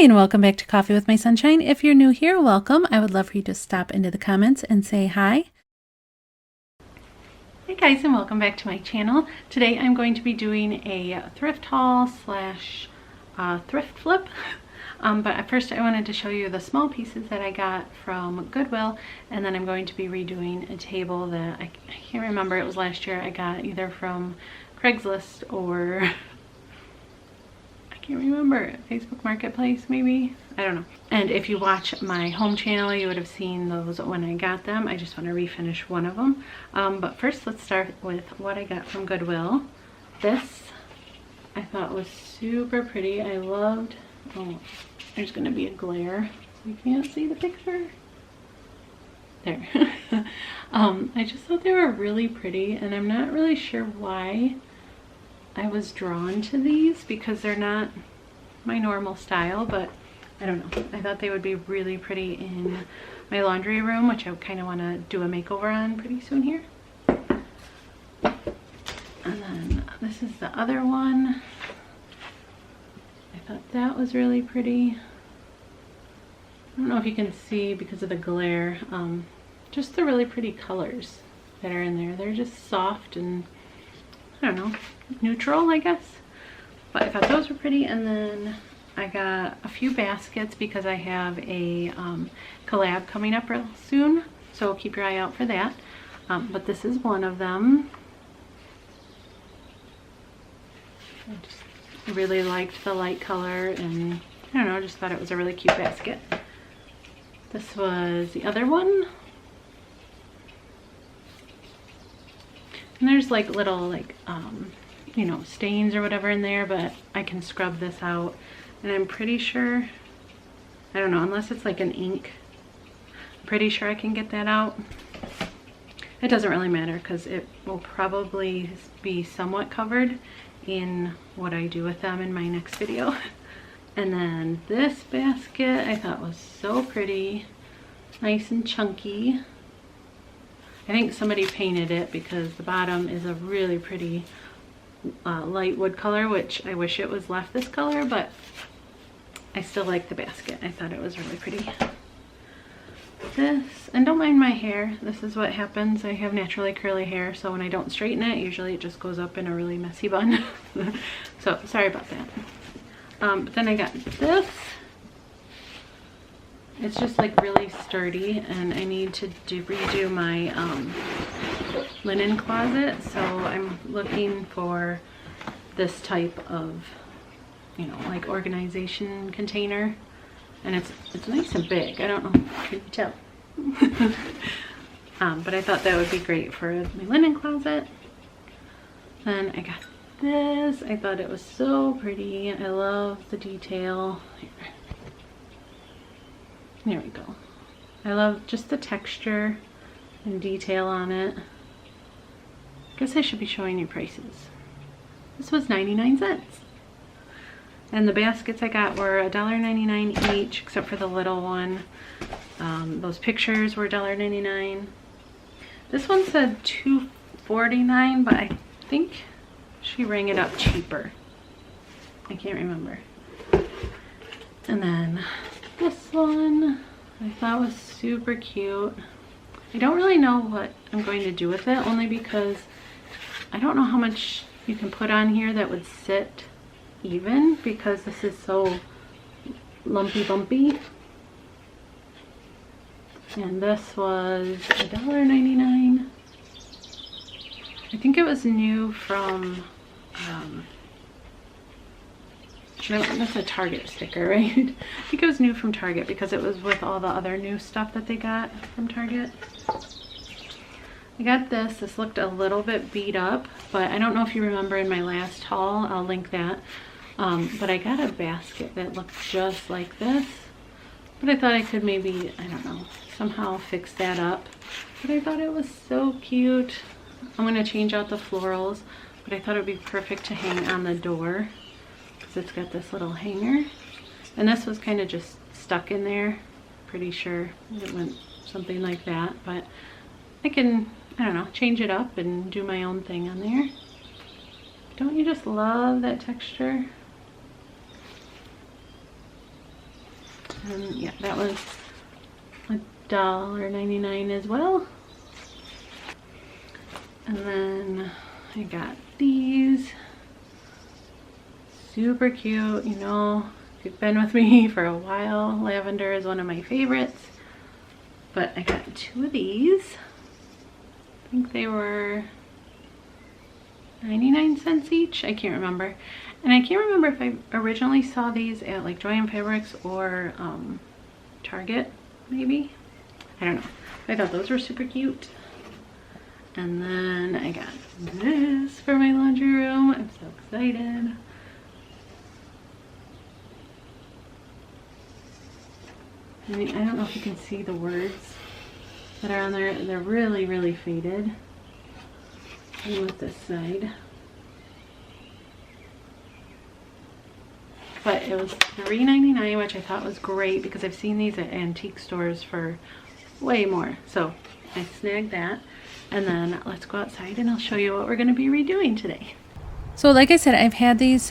Hi, and welcome back to Coffee with My Sunshine. If you're new here, welcome. I would love for you to stop into the comments and say hi. Hey guys, and welcome back to my channel. Today I'm going to be doing a thrift haul slash thrift flip. But first I wanted to show you the small pieces that I got from Goodwill, and then I'm going to be redoing a table that I can't remember, it was last year I got either from Craigslist or I can't remember, Facebook Marketplace maybe, I don't know. And if you watch my home channel, you would have seen those when I got them. I just want to refinish one of them. But first let's start with what I got from Goodwill. This I thought was super pretty. I loved, oh, there's going to be a glare so you can't see the picture. There. I just thought they were really pretty, and I'm not really sure why I was drawn to these because they're not my normal style, but I don't know. I thought they would be really pretty in my laundry room, which I kind of want to do a makeover on pretty soon here. And then this is the other one. I thought that was really pretty. I don't know if you can see because of the glare, just the really pretty colors that are in there. They're just soft and, I don't know, neutral, I guess. But I thought those were pretty. And then I got a few baskets because I have a collab coming up real soon, so keep your eye out for that. But this is one of them. I really liked the light color, and I don't know, I just thought it was a really cute basket. This was the other one. And there's like little you know, stains or whatever in there, but I can scrub this out. And I'm pretty sure, I don't know, unless it's like an ink, I'm pretty sure I can get that out. It doesn't really matter because it will probably be somewhat covered in what I do with them in my next video. And then this basket I thought was so pretty, nice and chunky. I think somebody painted it because the bottom is a really pretty light wood color, which I wish it was left this color, but I still like the basket. I thought it was really pretty. This, and don't mind my hair, this is what happens. I have naturally curly hair, so when I don't straighten it, usually it just goes up in a really messy bun. So sorry about that. But then I got this. It's just like really sturdy, and I need to redo my linen closet, so I'm looking for this type of, you know, like organization container. And it's nice and big. I don't know if you can tell. But I thought that would be great for my linen closet. Then I got this. I thought it was so pretty. I love the detail. There we go. I love just the texture and detail on it. I guess I should be showing you prices. This was 99 cents. And the baskets I got were $1.99 each, except for the little one. Those pictures were $1.99. This one said $2.49, but I think she rang it up cheaper. I can't remember. And then this one I thought was super cute. I don't really know what I'm going to do with it, only because I don't know how much you can put on here that would sit even, because this is so lumpy bumpy. And this was $1.99. I think it was new from that's a Target sticker, right? I think it was new from Target because it was with all the other new stuff that they got from Target. I got this. This looked a little bit beat up, but I don't know if you remember in my last haul, I'll link that. But I got a basket that looked just like this, but I thought I could maybe, I don't know, somehow fix that up. But I thought it was so cute. I'm going to change out the florals, but I thought it would be perfect to hang on the door because it's got this little hanger. And this was kind of just stuck in there. Pretty sure it went something like that, but I can, I don't know, change it up and do my own thing on there. Don't you just love that texture? And yeah, that was $1.99 as well. And then I got these. Super cute, you know, if you've been with me for a while, lavender is one of my favorites. But I got 2 of these. I think they were 99 cents each. I can't remember. And I can't remember if I originally saw these at like Joann Fabrics or Target, maybe. I don't know. I thought those were super cute. And then I got this for my laundry room. I'm so excited. I mean, I don't know if you can see the words that are on there. They're really, really faded. Same with this side. But it was $3.99, which I thought was great because I've seen these at antique stores for way more. So I snagged that. And then let's go outside and I'll show you what we're going to be redoing today. So like I said, I've had these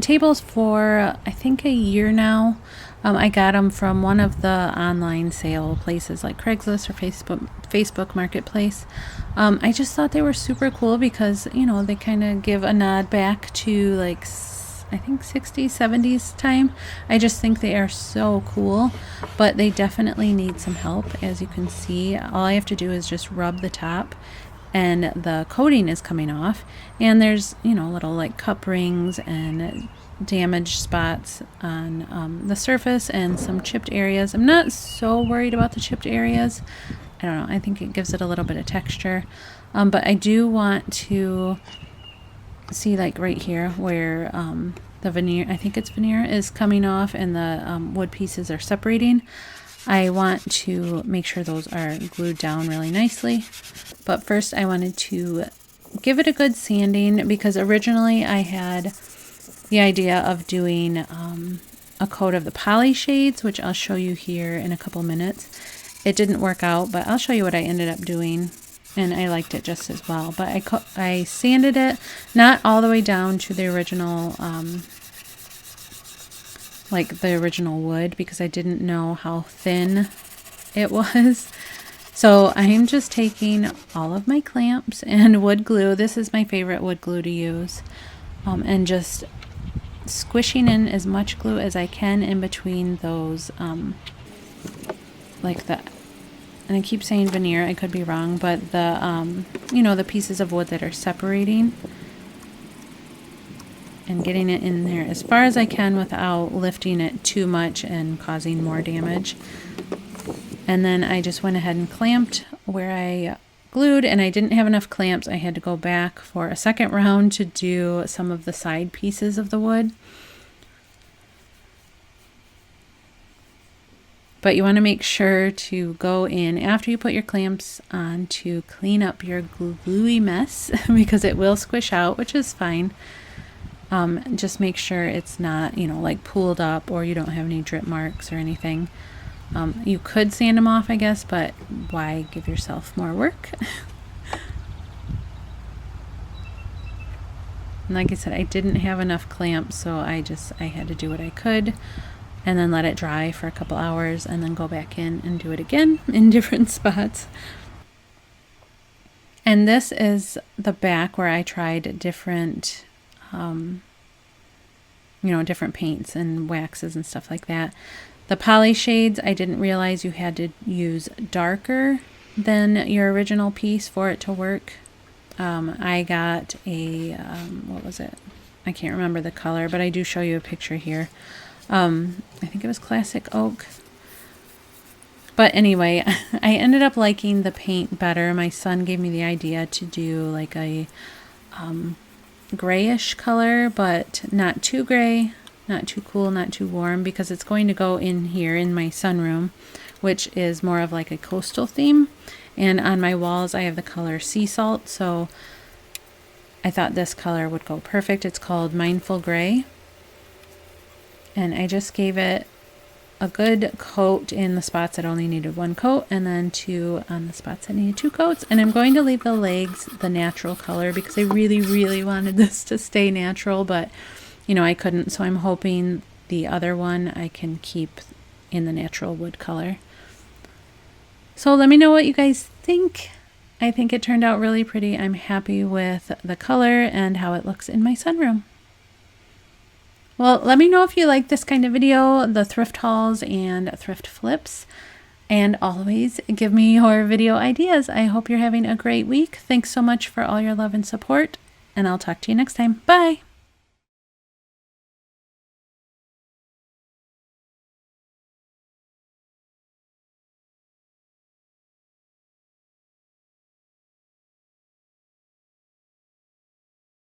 tables for I think a year now. I got them from one of the online sale places like Craigslist or Facebook Marketplace. I just thought they were super cool because, you know, they kind of give a nod back to like I think 60s, 70s time. I just think they are so cool, but they definitely need some help. As you can see, all I have to do is just rub the top and the coating is coming off, and there's, you know, little like cup rings and damaged spots on the surface and some chipped areas. I'm not so worried about the chipped areas. I don't know, I think it gives it a little bit of texture, but I do want to see like right here where the veneer, I think it's veneer, is coming off and the wood pieces are separating. I want to make sure those are glued down really nicely. But first I wanted to give it a good sanding because originally I had the idea of doing a coat of the poly shades, which I'll show you here in a couple minutes. It didn't work out, but I'll show you what I ended up doing. And I liked it just as well. But I sanded it, not all the way down to the original, like the original wood, because I didn't know how thin it was. So I'm just taking all of my clamps and wood glue. This is my favorite wood glue to use. And just squishing in as much glue as I can in between those, like the, and I keep saying veneer, I could be wrong, but the, you know, the pieces of wood that are separating, and getting it in there as far as I can without lifting it too much and causing more damage. And then I just went ahead and clamped where I glued, and I didn't have enough clamps. I had to go back for a second round to do some of the side pieces of the wood. But you want to make sure to go in after you put your clamps on to clean up your gluey mess because it will squish out, which is fine. Just make sure it's not, you know, like pooled up or you don't have any drip marks or anything. You could sand them off, I guess, but why give yourself more work? And like I said, I didn't have enough clamps, so I had to do what I could. And then let it dry for a couple hours and then go back in and do it again in different spots. And this is the back where I tried different, you know, different paints and waxes and stuff like that. The poly shades, I didn't realize you had to use darker than your original piece for it to work. I got a, what was it? I can't remember the color, but I do show you a picture here. I think it was classic oak. But anyway, I ended up liking the paint better. My son gave me the idea to do like a grayish color, but not too gray, not too cool, not too warm, because it's going to go in here in my sunroom, which is more of like a coastal theme. And on my walls, I have the color sea salt, so I thought this color would go perfect. It's called Mindful Gray. And I just gave it a good coat in the spots that only needed one coat, and then two on the spots that needed two coats. And I'm going to leave the legs the natural color because I really, really wanted this to stay natural, but you know, I couldn't. So I'm hoping the other one I can keep in the natural wood color. So let me know what you guys think. I think it turned out really pretty. I'm happy with the color and how it looks in my sunroom. Well, let me know if you like this kind of video, the thrift hauls and thrift flips. And always give me your video ideas. I hope you're having a great week. Thanks so much for all your love and support, and I'll talk to you next time. Bye!